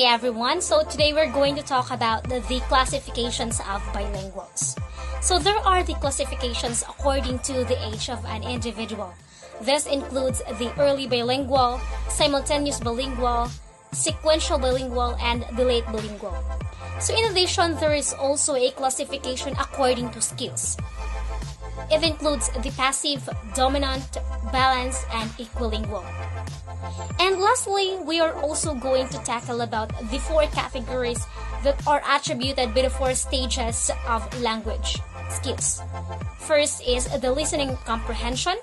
day everyone. So today we're going to talk about the classifications of bilinguals. So there are the classifications according to the age of an individual. This includes the early bilingual, simultaneous bilingual, sequential bilingual, and the late bilingual. So in addition, there is also a classification according to skills. It includes the passive, dominant, balanced, and equilingual. And lastly, we are also going to tackle about the 4 categories that are attributed by the 4 stages of language skills. First is the listening comprehension,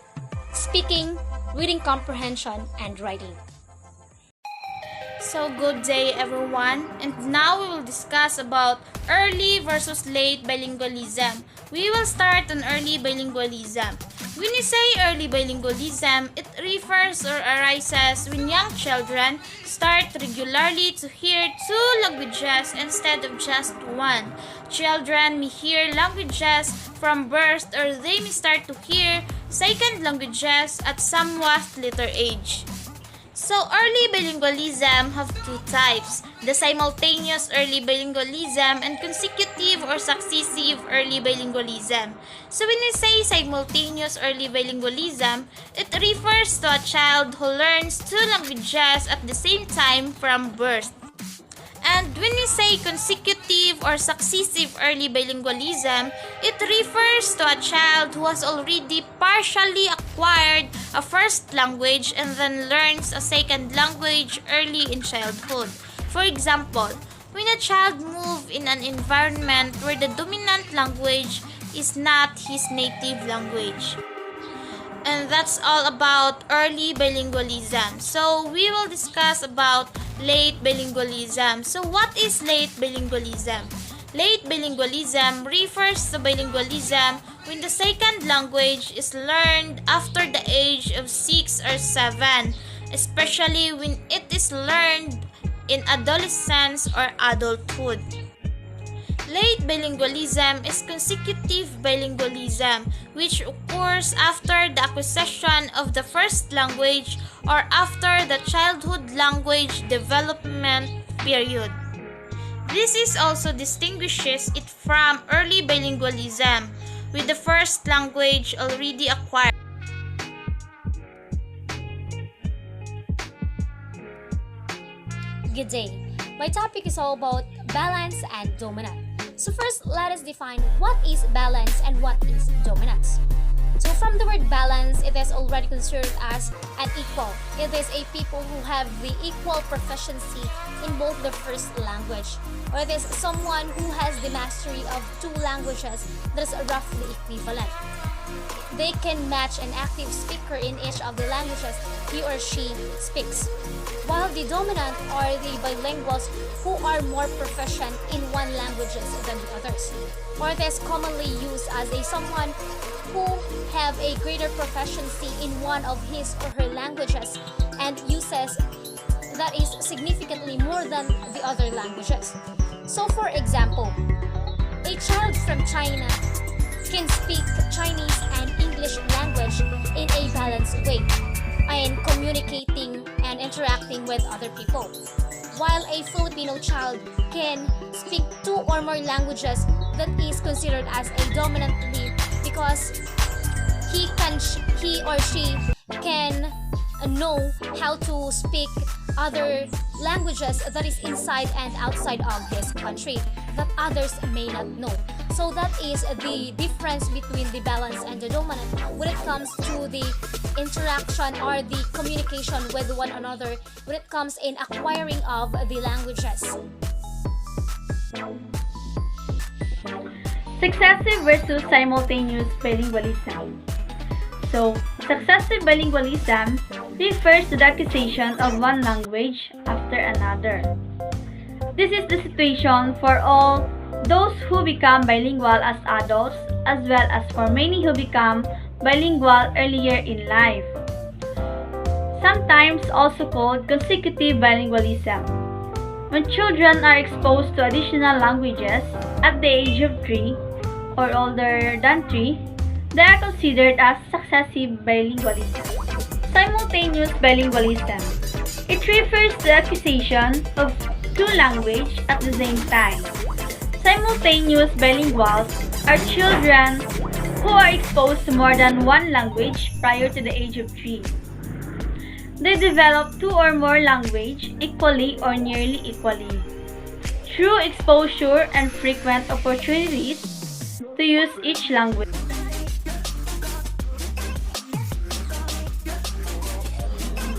speaking, reading comprehension, and writing. So good day everyone, and now we will discuss about early versus late bilingualism. We will start on early bilingualism. When we say early bilingualism, it refers or arises when young children start regularly to hear 2 languages instead of just 1. Children may hear languages from birth, or they may start to hear second languages at somewhat later age. So, early bilingualism have 2 types, the simultaneous early bilingualism and consecutive or successive early bilingualism. So, when we say simultaneous early bilingualism, it refers to a child who learns 2 languages at the same time from birth. And when we say consecutive or successive early bilingualism, it refers to a child who has already partially acquired a first language and then learns a second language early in childhood. For example, when a child moves in an environment where the dominant language is not his native language. And that's all about early bilingualism. So we will discuss about late bilingualism. So what is late bilingualism? Late bilingualism refers to bilingualism when the second language is learned after the age of 6 or 7, especially when it is learned in adolescence or adulthood. Late bilingualism is consecutive bilingualism, which occurs after the acquisition of the first language or after the childhood language development period. This is also distinguishes it from early bilingualism, with the first language already acquired. Good day. My topic is all about balance and dominant. So first, let us define what is balance and what is dominance. So from the word balance, it is already considered as an equal. It is a people who have the equal proficiency in both the first language, or it is someone who has the mastery of 2 languages that is roughly equivalent. They can match an active speaker in each of the languages he or she speaks, while the dominant are the bilinguals who are more proficient in one language than the others, or it is commonly used as a someone who have a greater proficiency in one of his or her languages and uses that is significantly more than the other languages. So for example, a child from China can speak Chinese and English language in a balanced way and communicating and interacting with other people, while a Filipino child can speak 2 or more languages that is considered as a dominantly because he or she can know how to speak other languages that is inside and outside of his country that others may not know. So that is the difference between the balance and the dominant when it comes to the interaction or the communication with one another when it comes in acquiring of the languages. Successive versus simultaneous bilingualism. So, successive bilingualism refers to the acquisition of one language after another. This is the situation for all those who become bilingual as adults, as well as for many who become bilingual earlier in life. Sometimes also called consecutive bilingualism. When children are exposed to additional languages at the age of 3 or older than 3, they are considered as successive bilingualism. Simultaneous bilingualism. It refers to the acquisition of two languages at the same time. Simultaneous bilinguals are children who are exposed to more than one language prior to the age of 3. They develop two or more languages equally or nearly equally through exposure and frequent opportunities to use each language.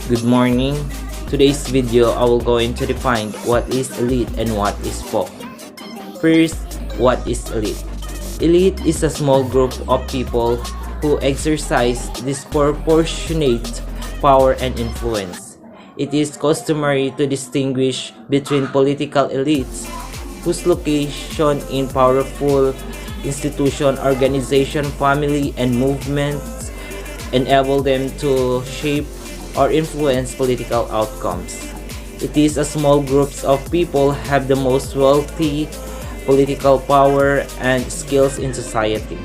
Good morning. Today's video I will going to define what is elite and what is folk. First, what is elite? Elite is a small group of people who exercise disproportionate power and influence. It is customary to distinguish between political elites whose location in powerful institution, organization, family, and movements enable them to shape or influence political outcomes. It is a small groups of people have the most wealthy, political power, and skills in society.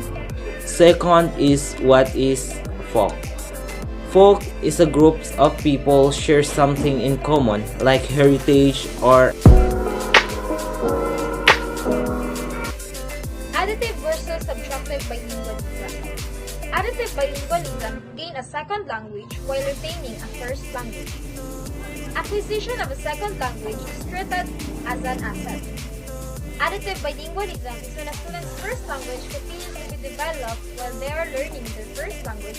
Second is what is folk. Folk is a group of people share something in common like heritage or Additive versus subtractive bilingualism. Additive bilingualism gain a second language while retaining a first language. Acquisition of a second language is treated as an asset. Additive bilingualism is when a student's first language continues to be developed while they are learning their first language.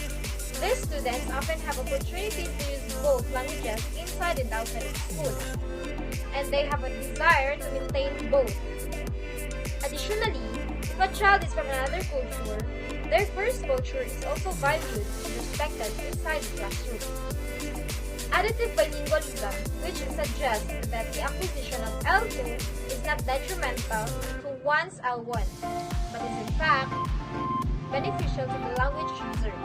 These students often have opportunities to use both languages inside and outside of school, and they have a desire to maintain both. Additionally, if a child is from another culture, their first culture is also valued and respected inside the classroom. Additive bilingualism, which suggests that the acquisition of L2 is not detrimental to one's L1, but is in fact beneficial to the language user.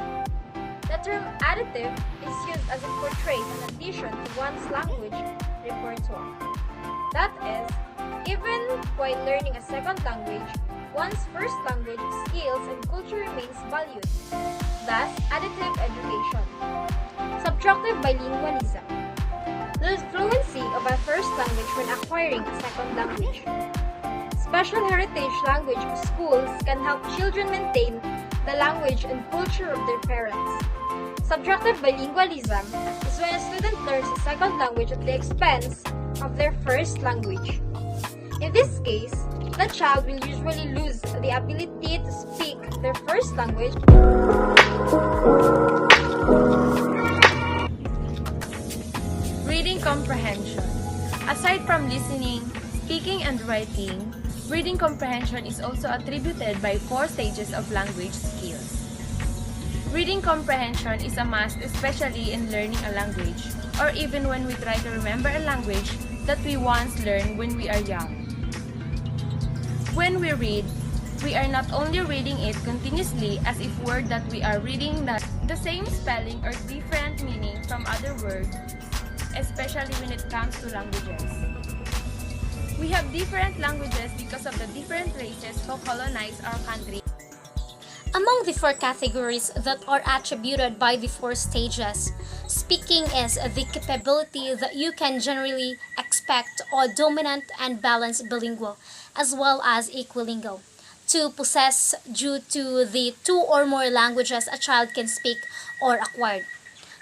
The term additive is used as it portrays an addition to one's language repertoire. That is, even while learning a second language, one's first language skills and culture remains valued. Thus, additive education. Subtractive bilingualism. Lose fluency of a first language when acquiring a second language. Special heritage language schools can help children maintain the language and culture of their parents. Subtractive bilingualism is when a student learns a second language at the expense of their first language. In this case, the child will usually lose the ability to speak their first language. Reading comprehension. Aside from listening, speaking, and writing, reading comprehension is also attributed by 4 stages of language skills. Reading comprehension is a must, especially in learning a language, or even when we try to remember a language that we once learned when we are young. When we read, we are not only reading it continuously as if word that we are reading the same spelling or different meaning from other words, especially when it comes to languages. We have different languages because of the different races who colonized our country. Among the 4 categories that are attributed by the 4 stages, speaking is the capability that you can generally expect or dominant and balanced bilingual, as well as equilingual, to possess due to the 2 or more languages a child can speak or acquired.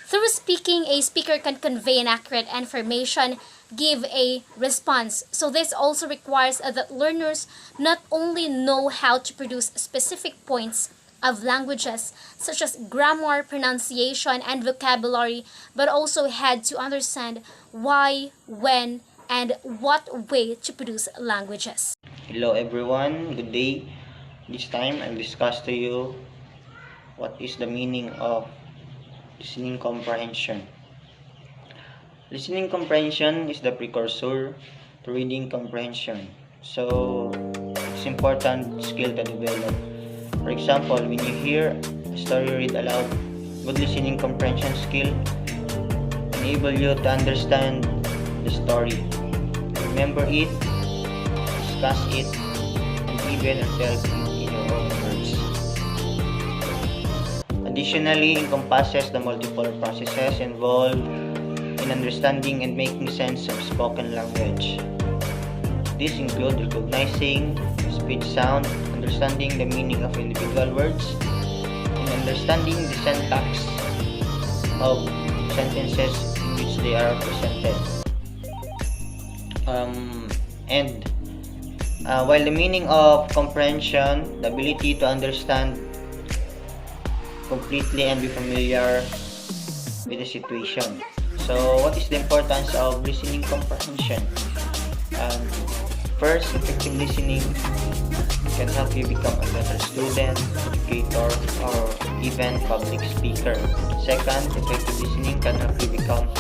Through speaking, a speaker can convey an accurate information, give a response. So this also requires that learners not only know how to produce specific points of languages such as grammar, pronunciation, and vocabulary, but also had to understand why, when, and what way to produce languages. Hello everyone, good day. This time I'll discuss to you what is the meaning of listening comprehension. Listening comprehension is the precursor to reading comprehension. So it's important skill to develop. For example, when you hear a story read aloud, good listening comprehension skill enable you to understand the story, remember it, discuss it, and even tell it in your own words. Additionally, encompasses the multiple processes involved in understanding and making sense of spoken language. These include recognizing speech sound, understanding the meaning of individual words, and understanding the syntax of sentences in which they are presented. While the meaning of comprehension, the ability to understand completely and be familiar with the situation. So, what is the importance of listening comprehension? First, effective listening can help you become a better student, educator, or even public speaker. Second, effective listening can help you become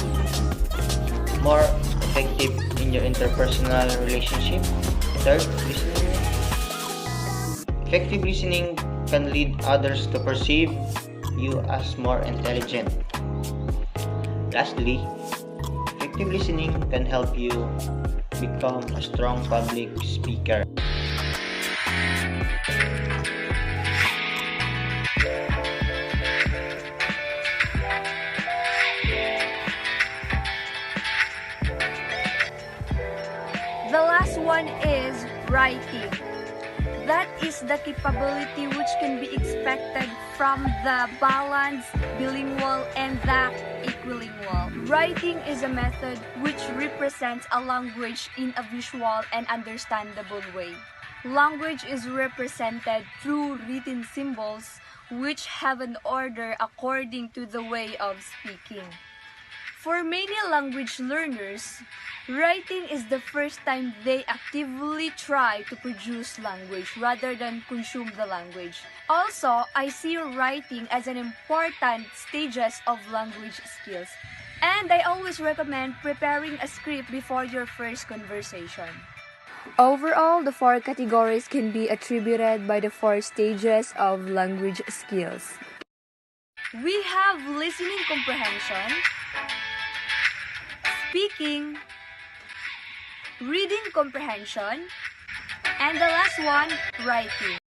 more effective in your interpersonal relationship. Third, effective listening can lead others to perceive you as more intelligent. Lastly, effective listening can help you become a strong public speaker. The last one is writing. That is the capability which can be expected from the balanced, bilingual, and the equilingual. Writing is a method which represents a language in a visual and understandable way. Language is represented through written symbols which have an order according to the way of speaking. For many language learners, writing is the first time they actively try to produce language rather than consume the language. Also, I see writing as an important stages of language skills. And I always recommend preparing a script before your first conversation. Overall, the 4 categories can be attributed by the 4 stages of language skills. We have listening comprehension, speaking, reading comprehension, and the last one, writing.